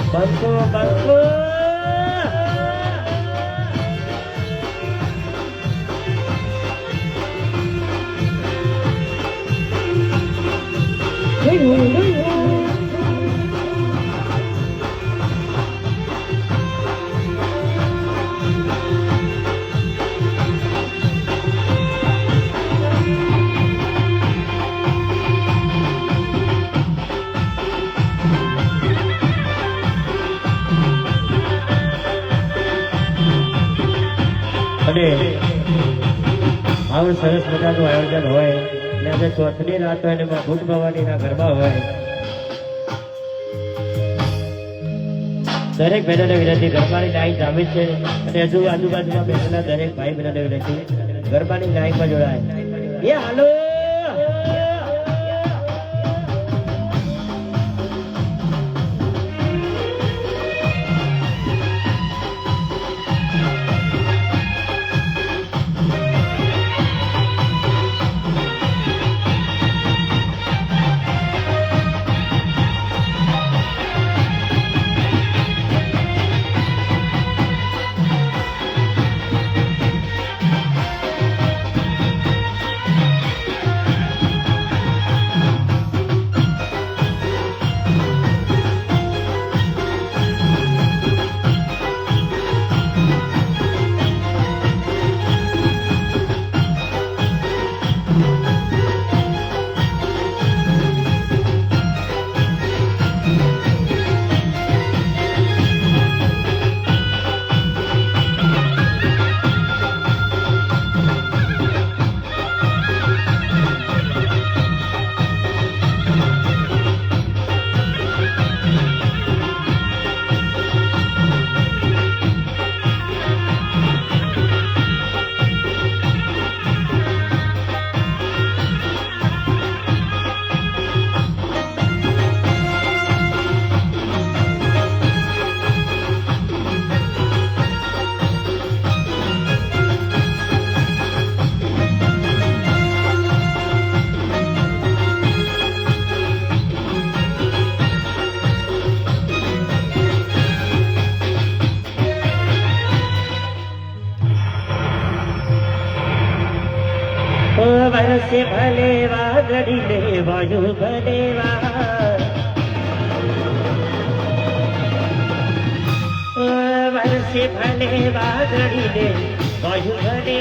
બંકો બંકો આવું સરસ મજાનું આયોજન હોય અને આજે ચોથની રાત હોય ને ભૂત ભવાનીના ગરબા હોય દરેક બહેનોને વિનંતી ગરબાની લાઈન જામી છે અને હજુ આજુબાજુમાં બેઠેલા દરેક ભાઈ બહેનોને વિનંતી ગરબાની લાઈનમાં જોડાય એ હાલો વરસે ભલે વાદળી ને વાયુ ભલે વરસે ભલે વાદળી ને વાયુ ભલે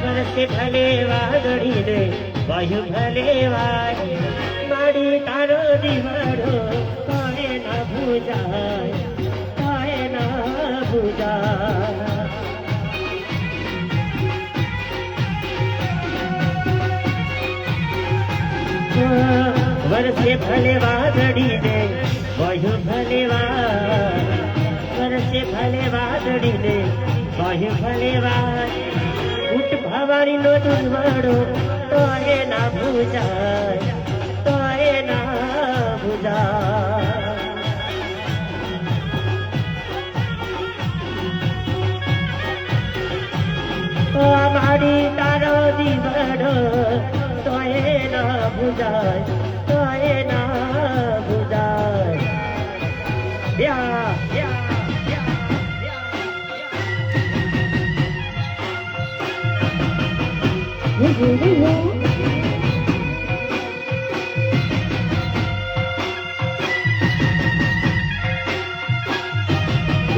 વરસે ભલે વાદળી ને વાયુ ભલે મારી તારો દીવાડો કાય ના ભૂજાય વરસે ભલે વાદળી ને વાયુ ભલે વરસે ભલે વાદળી ને વાયુ ભલે ઉઠ ભવાની નો દુર્વાડો તો એ ના ભૂજાય તો એ ના ભૂજાય મારી તારો દીવાડો તો એ ના ભૂજાય તો એ ના ભૂજાય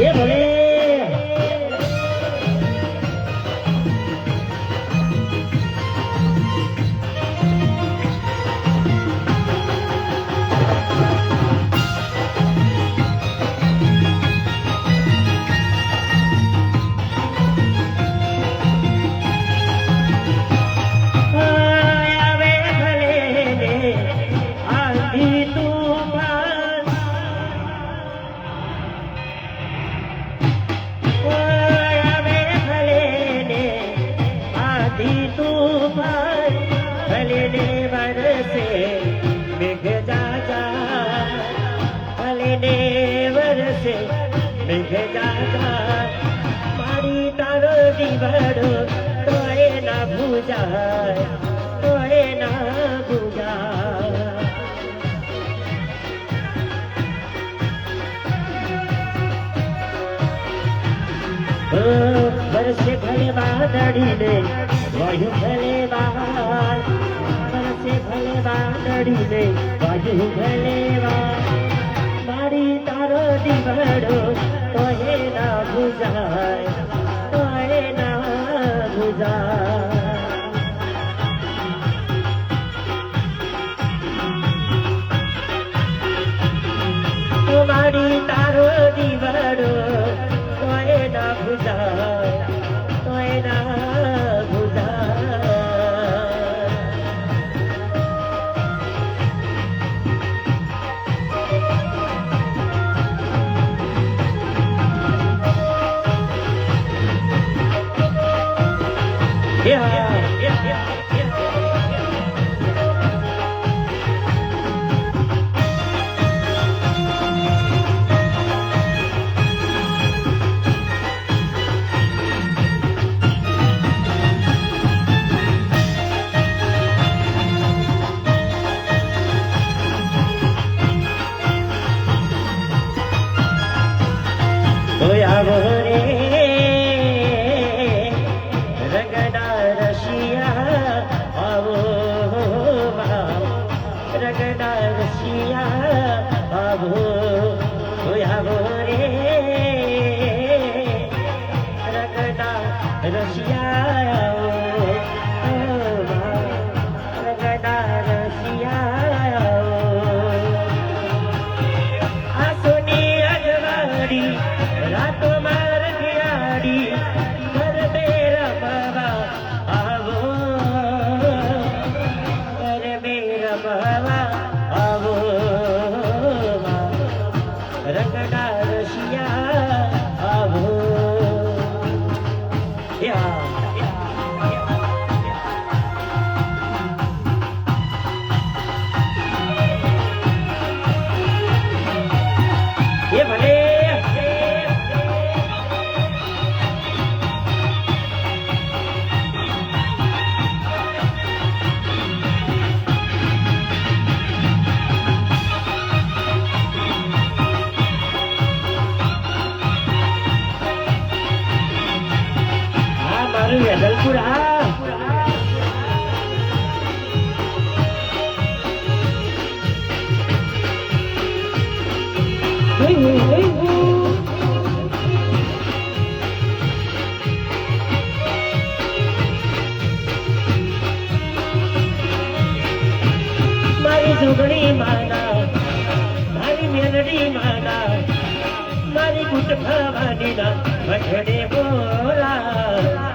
એ ભલે મારી તારો દીવાડો તો એ ના ભૂજાય તો એ ના ભૂજાય વરસે ભલે વાદળીને વાયુ ભલે વાર વરસે ભલે વાદળીને વાયુ ભલે વાર મારી તારો દીવાડો તોય ના ભૂજાય તોય ના ભૂજાય મારી તારો દીવાડો તોય ના ભૂજાય તોય ના ભૂજાય આવો રે રગડા રશિયા આવો રગડા રશિયા આવો આવો રે રગડા રશિયા રગડા રશિયા આ સોની અજવાડી રાતો માર દિયાડી ઘર મેરા બાબા આવો ઘર મેરા બાબા આવો રગડા રશિયા આવો એ ભલે વેદલપુર મારી જોગણી માના મારી મેલડી માના મારી ગુટ ભવાની ના વઠડે બોલા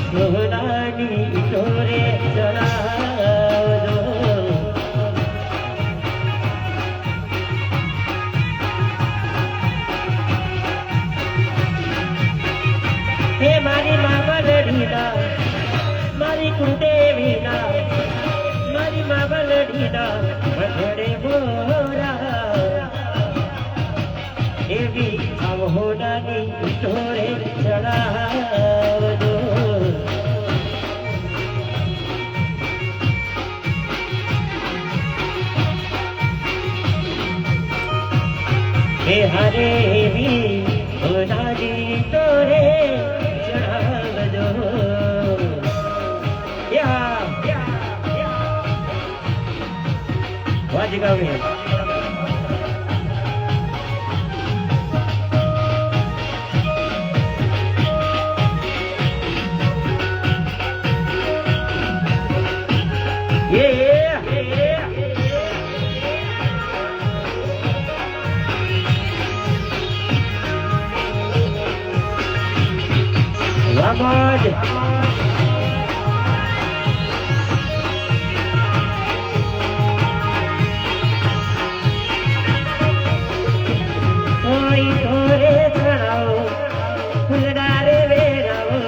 સોનાની ઢોરે ચડાવજો હે મારી મા બલડીના મારી કુળદેવીના મારી મા બલડીના વઠડે બોરા એવી આવહોડાની ઢોરે ચડાવજો હે હરે એવી હોડાની ઢોરે ચડાવજો વાજી ગાવી Ramad Oi thore thanao phuldaare verao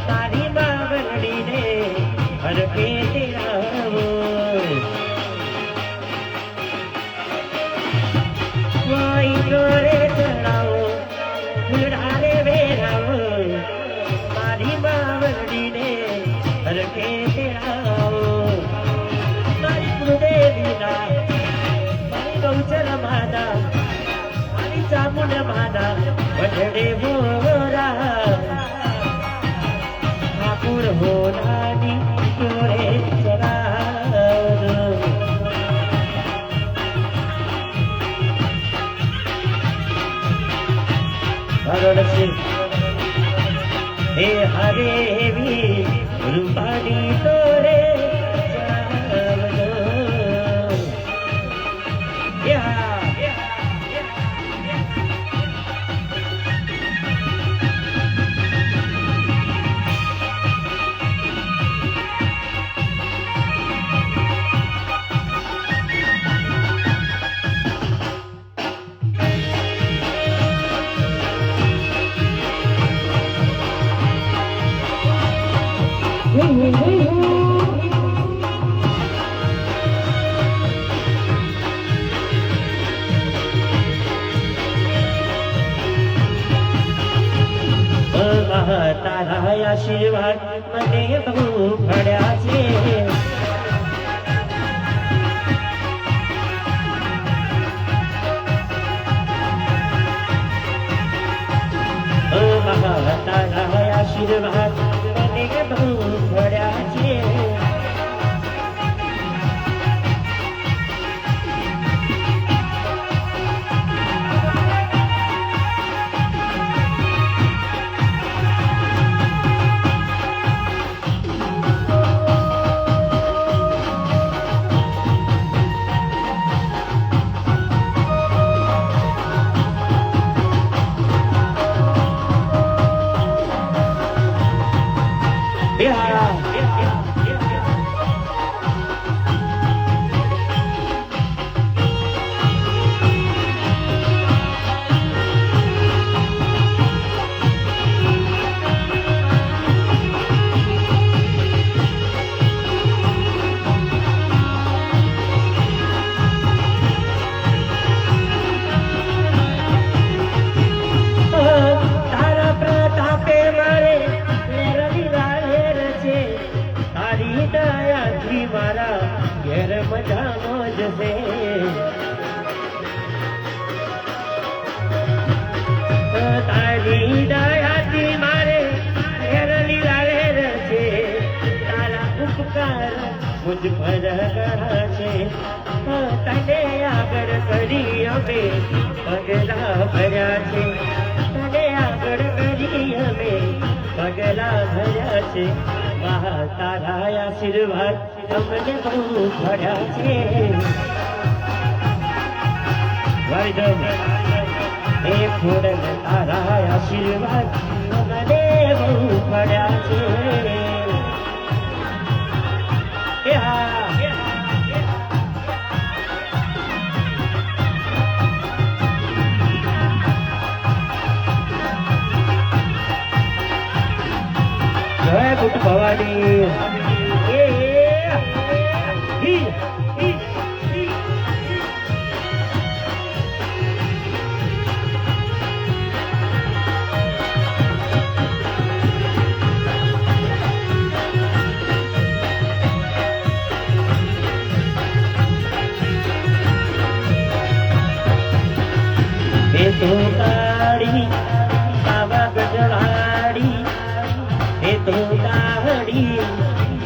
tari babaldi ne har ke tirao Oi thore thanao phuldaare verao के तेराओ मारी कुलदेवीना मारी गौचर माना मारी चामुंड माना रे मोरा ठाकुर हो नानी तोरे चरावदो भगवान श्री हे हरे भी रूपानी तोरे चरावदो તારા આશીર્વાદ મને બહુ ભળ્યા છે તારા આશીર્વાદ મને બહુ ભળ્યા છે તારી દયાથી મારે ઘેર લીલા છે તારા ઉપકાર મુજ પર ઘણા છે તને આગળ કરી અમે પગલા ભર્યા છે તને આગળ કરી અમે પગલા ભર્યા છે તારા આશીર્વાદ અમને બહુ ભર્યા છે એ ફૂલ તારા આશીર્વાદ મને બહુ ભર્યા છે જય બુટ ભવાની तो ताड़ी बाबा गजवाड़ी हे तो ताड़ी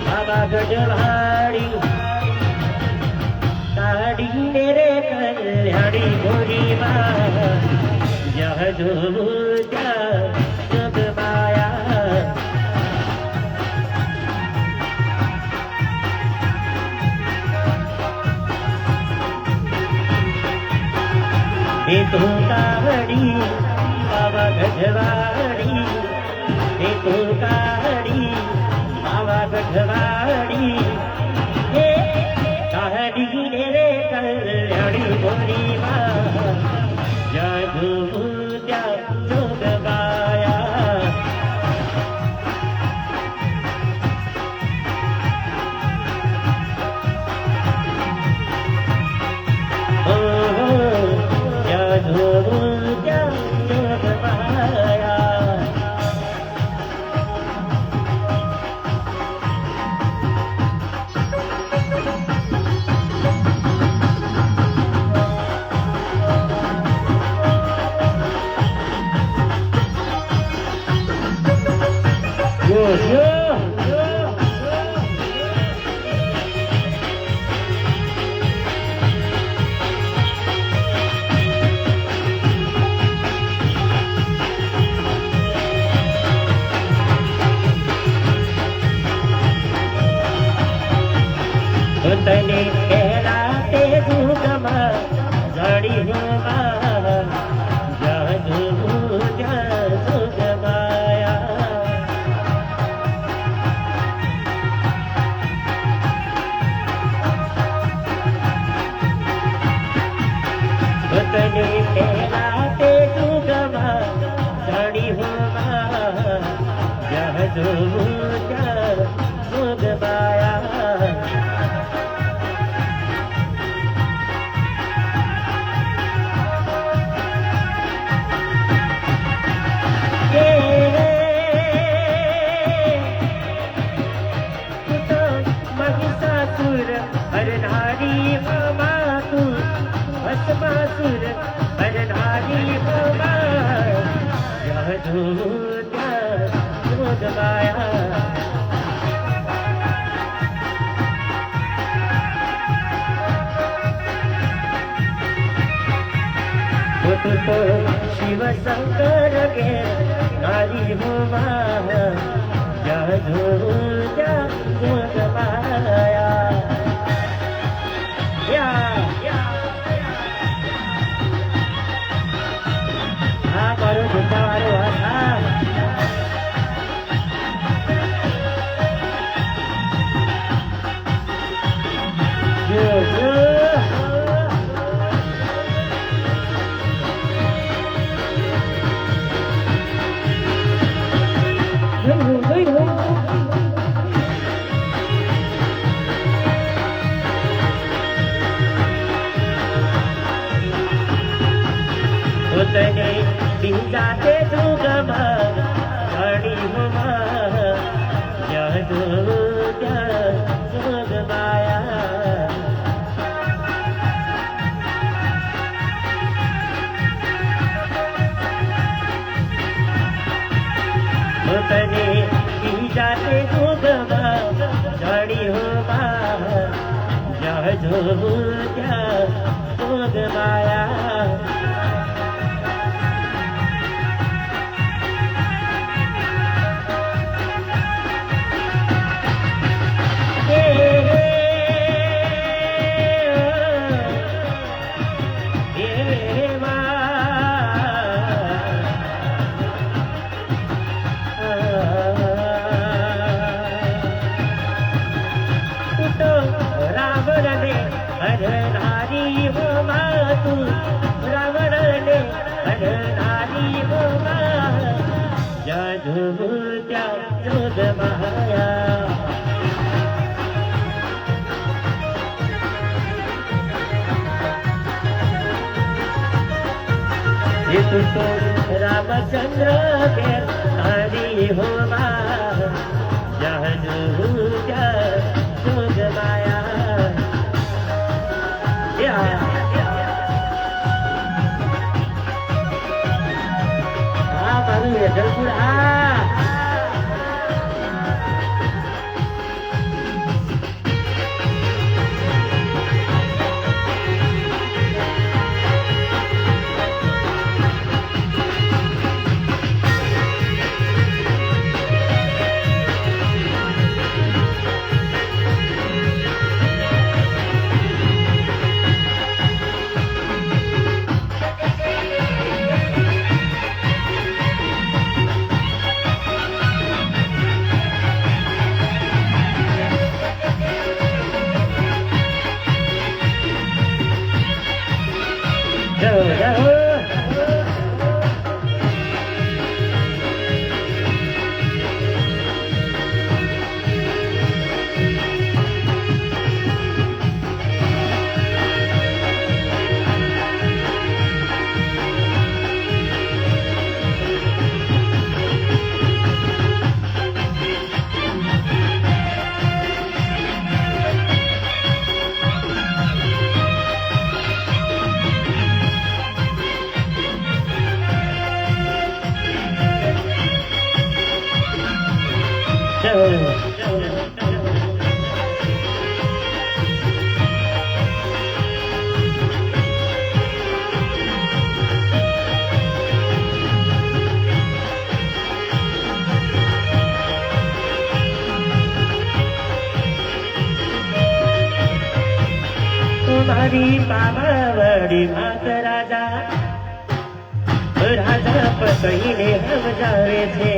बाबा गजवाड़ी ताड़ी मेरे कल्याणी गोरी माँ यह जो जग माया हे तो ताड़ी बाबा गजवाड़ी हे तो ताड़ी बाबा गजवाड़ी हे ताड़ी रे कल्याणी गोरी माँ जादू त्या जोग गाया तने कहलाते दुगमा जड़ी हुआ जादू जगमाया तने कहलाते दुगमा जड़ी हुआ जादू जगमाया हरनारी बाबा तू भस्मासुर हरनारी बाबा यह दूध माया तो शिव शंकर के नारी हुआ यह दूध माया हाँ करो झूठा वालो हाँ जो तने जाते दुगमा घड़ी हुआ यह दूध माया तने जाते दुगमा घड़ी हुआ यह दूध माया रावण ने हरनारी हो तू रावण ने हरनारी हो जादू जादूद माया ये तो रामचंद्र के नारी हो जादू जादूद माया मालूम है जलपुर મારી પાવાવડી માત રાજા રાજા પતઈને સમજાવે છે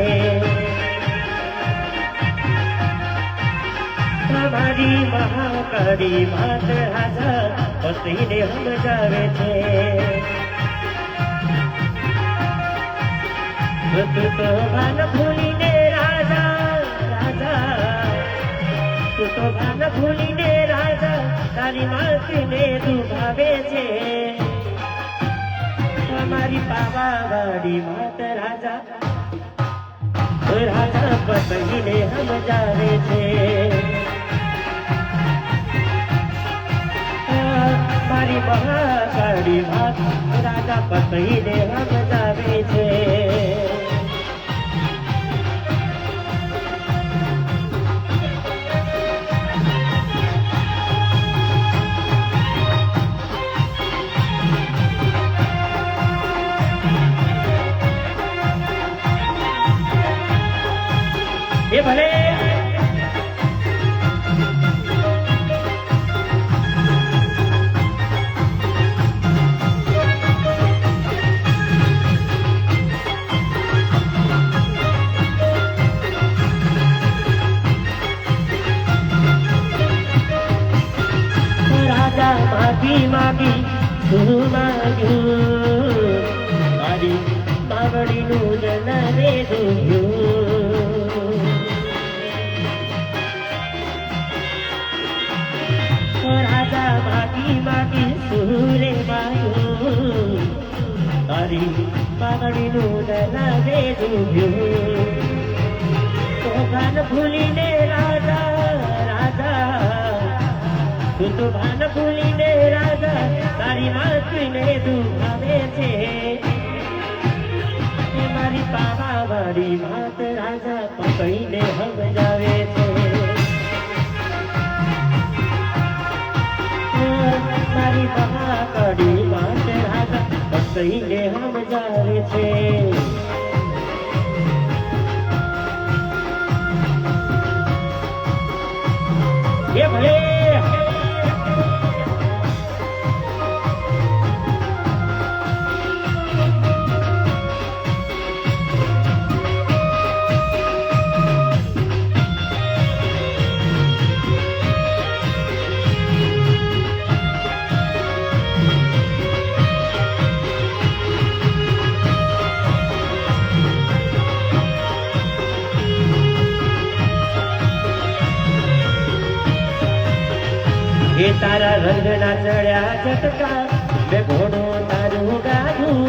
મારી મહાકાળી માત રાજા પતઈને સમજાવે છે તું તો ભાન ભૂલીને રાજા રાજા તું તો ભાન ભૂલીને રાજા તારી માતને દુભાવે છે તમારી પાવાવાળી માત રાજા રાજા પતઈને સમજાવે છે મારી મહાકાળી માત રાજા પતઈને સમજાવે છે એ ભલે રાજા માગી માગી તું માગ્યું મારી માવડીનું જનને દુભ્યું રાજા માગી માગી સુરે માયું તારી માવડીનું જનને દુભ્યું તો ભાન ભૂલીને રાજા રાજા તું તો ભાન ભૂલીને રાજા તારી માતને દુભાવે છે મારી પાવાવાળી માત રાજા પકડીને સમજાવે છે મારી મહાકાળી માત રાજા પકડીને સમજાવે છે એ ભલે એ તારા રંગના ચડ્યા ચટકા મેં ઘોડો તારું ગાધું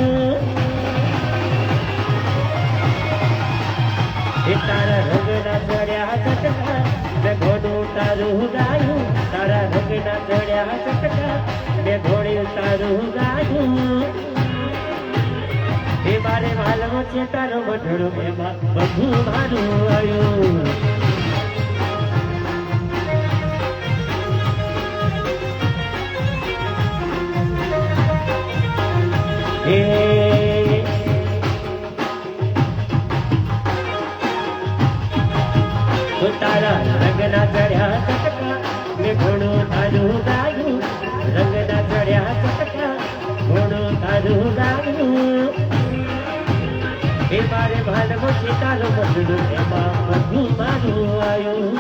એ તારા રંગના ચડ્યા ચટકા મેં ઘોડો તારું ગાયું તારા રંગના ચડ્યા ચટકા મેં ઘોડે તારું ગાયું એ મારે માલવો છે તારો મઢડો એમાં બધું મારું આવ્યું તારા રંગના ચડ્યા ચટકા મેં ઘોડો તારું ગાયું રંગના ચડ્યા ચટકા ઘોડો તારું ગાયું એ મારે ભાલવો છે તારો મધડો એમાં બધું મારું આવ્યું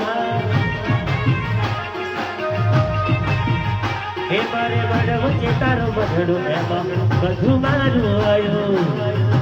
એ મારે ભાલવો છે તારો મધડો એમાં બધું મારું આવ્યું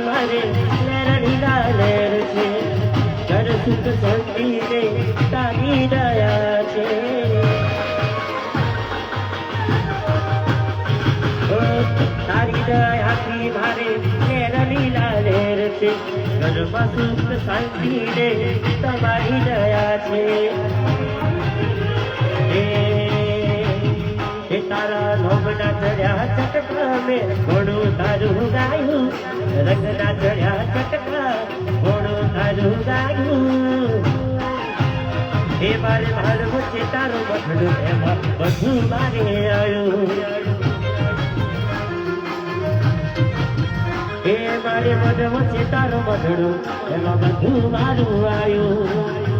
મારે લહેરણીના લહેર છે ઘર સુખ શાંતિ રે તારી દયા છે તારી દયાથી મારે લહેરણીના લહેર છે ઘરમાં સુખ શાંતિ રે તમારી દયા છે એ તારા લોભના ચડ્યા ચટકા મેં ઘોડું તારું ગાયું રંગના ચડ્યા ચટકા ઘોડું તારું ગાયું એ મારે મારું વચ્ચે તારું બઠડું એમાં બધું મારે આવ્યું એ મારે મન વચ્ચે તારું બઠડું એમાં બધું મારું આવ્યું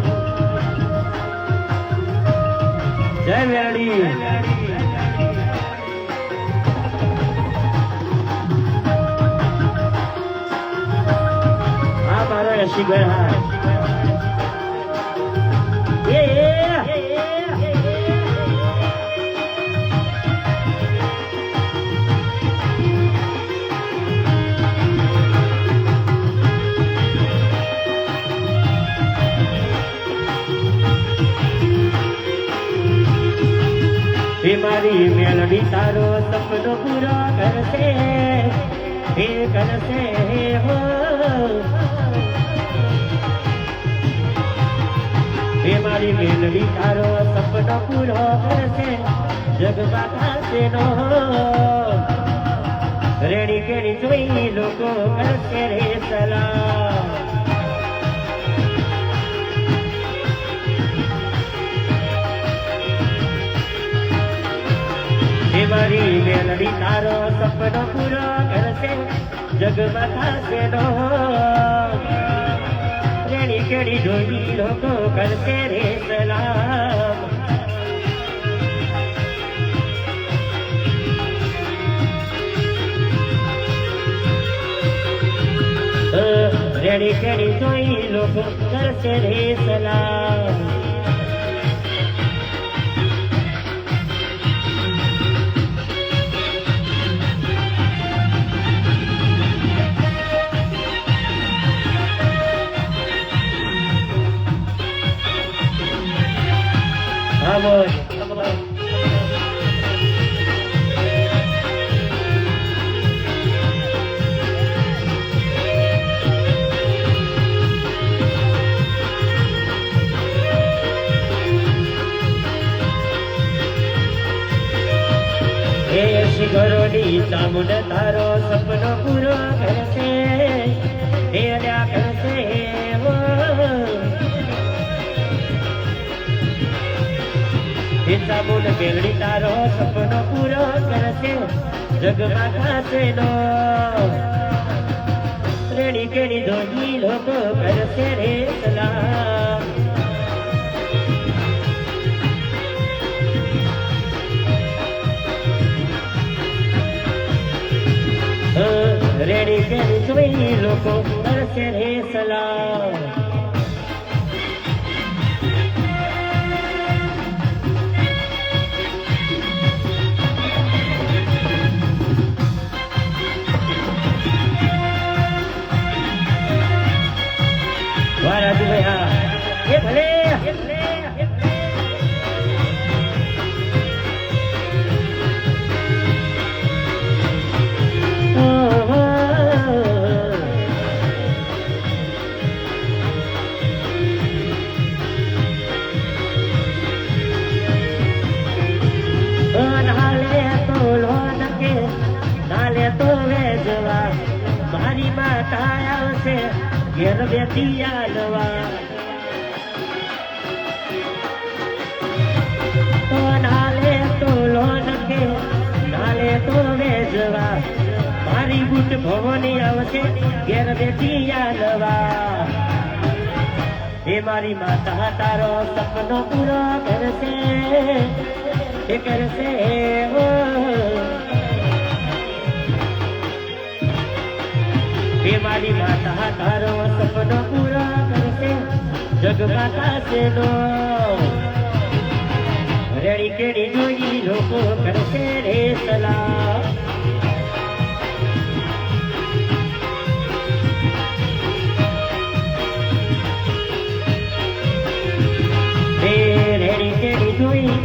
જય મેરડી આ મારા રસી ગયા મારી મેલડી તારો સપનો પૂરો કરશે હે કરશે હો હે મારી મેલડી તારો સપનો પૂરો કરશે જગમાં થશે નો રેડી કેડી જોઈ લોકો કરશે રે સલામ મારી મેલડી તારો સપનો પૂરો કરશે જગમાં થશે નો રેડી કેડી જોઈ લોકો કરશે રે સલામ રેડી કેડી જોઈ લોકો કરશે રે સલામ Vamos. શિખરોની ચામુંડ તારો સપનો પૂરો કરશે હેર્યા કરશે ચામુંડ મેલડી તારો સપનો પૂરો કરશે જગમાં થશે નો રેડી કેડી ધોની લોકો કરશે રે સલામ રેડી કેડી જોઈ લોકો કરશે રે સલામ વારાજી ભાઈ એ ભલે મારી માતા આવશે ઘેર બેઠી આલવા તો નાલે તો લોન કે નાલે તો વેજવા મારી બુટ ભવની આવશે ઘેર બેઠી આલવા એ મારી માતા તારો સપનો પૂરો કરશે એ કરશે હો એ મારી માતા તારો સપનો પૂરો કરશે જગમાં થશે નો રેડી કેડી જોઈ લોકો કરશે રે સલામ રેડી કેડી જોઈ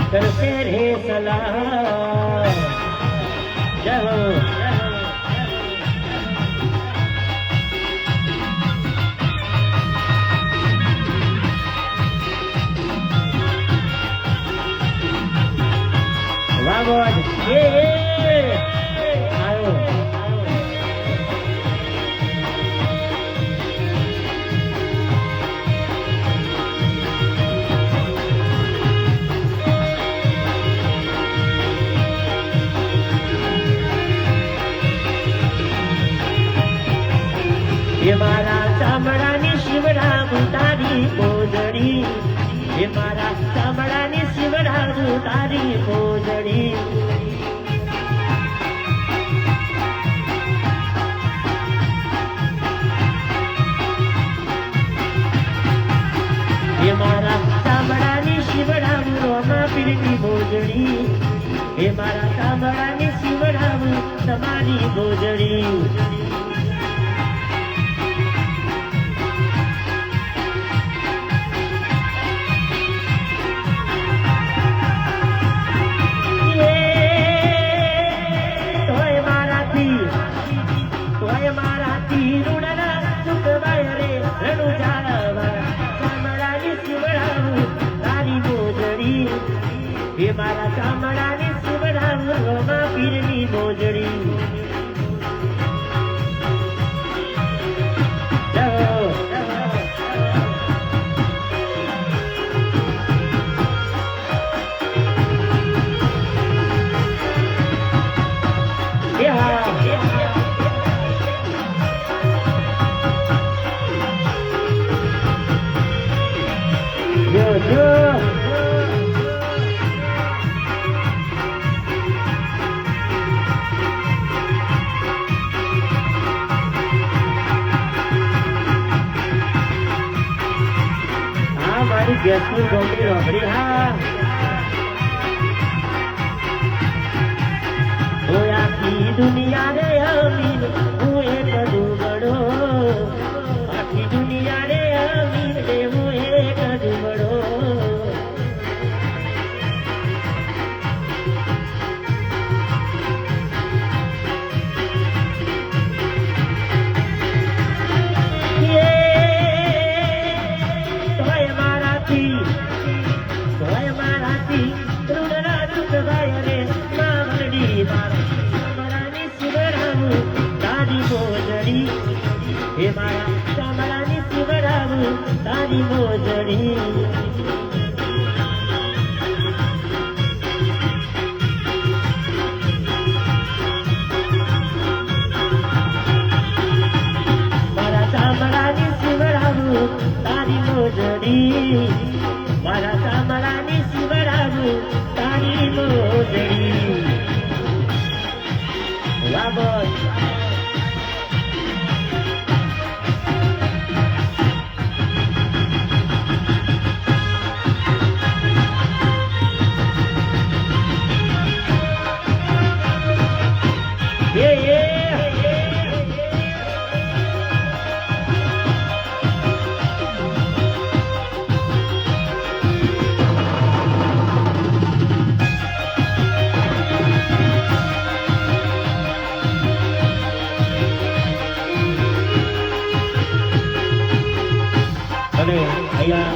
કરશે રે સલામ જય એ મારા ચામડાની શિવડાવું તારી મોજડી એ મારા ચામડાની શિવડાવું તારી મોજડી એ મારા ચામડાની શિવડાવું રોમા પીરની મોજડી એ મારા ચામડાની શિવડાવું તમારી મોજડી એ મારા ચામડાની શિવડાવું રોમા પીરની મોજડી ગેસની ડોંગરી રોકડી હા આખી દુનિયા રે અમીર હું એક દુબળો આખી દુનિયા રે અમીર રે હું એક દુબળો એ મારા ચામડાની શિવડાવું તારી મોજડી મારા ચામડાની શિવડાવું તારી મોજડી મારા ચામડાની શિવડાવું તારી મોજડી વાહ બોલ અને અહીંયા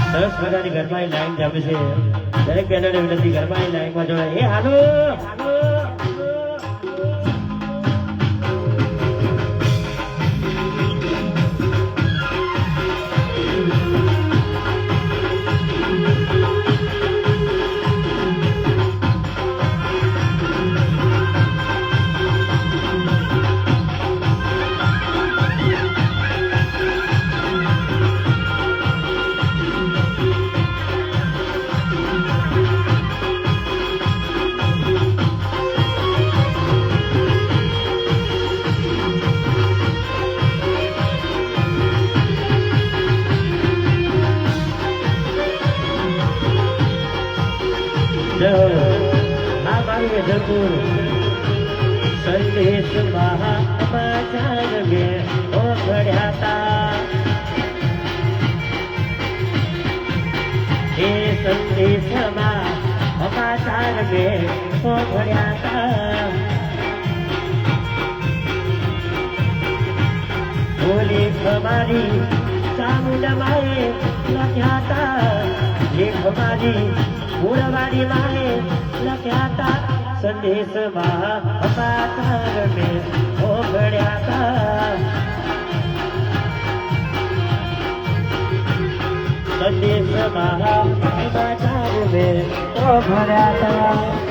સરસ મજાની ગરબાની લાઈન ચાલે છે દરેક બહેનોને વિનંતી ગરબાની લાઈનમાં જોડાય એ હાલો संदेश महाचार में ओ घड़ाता ये संदेश महाचार में ओ घड़ाता बोले हमारी चामुंडा माए लख्याता ये हमारी उड़वारी माए लख्याता संदेश महापातार में ओघड़्याता संदेश महापातार में ओघड़्याता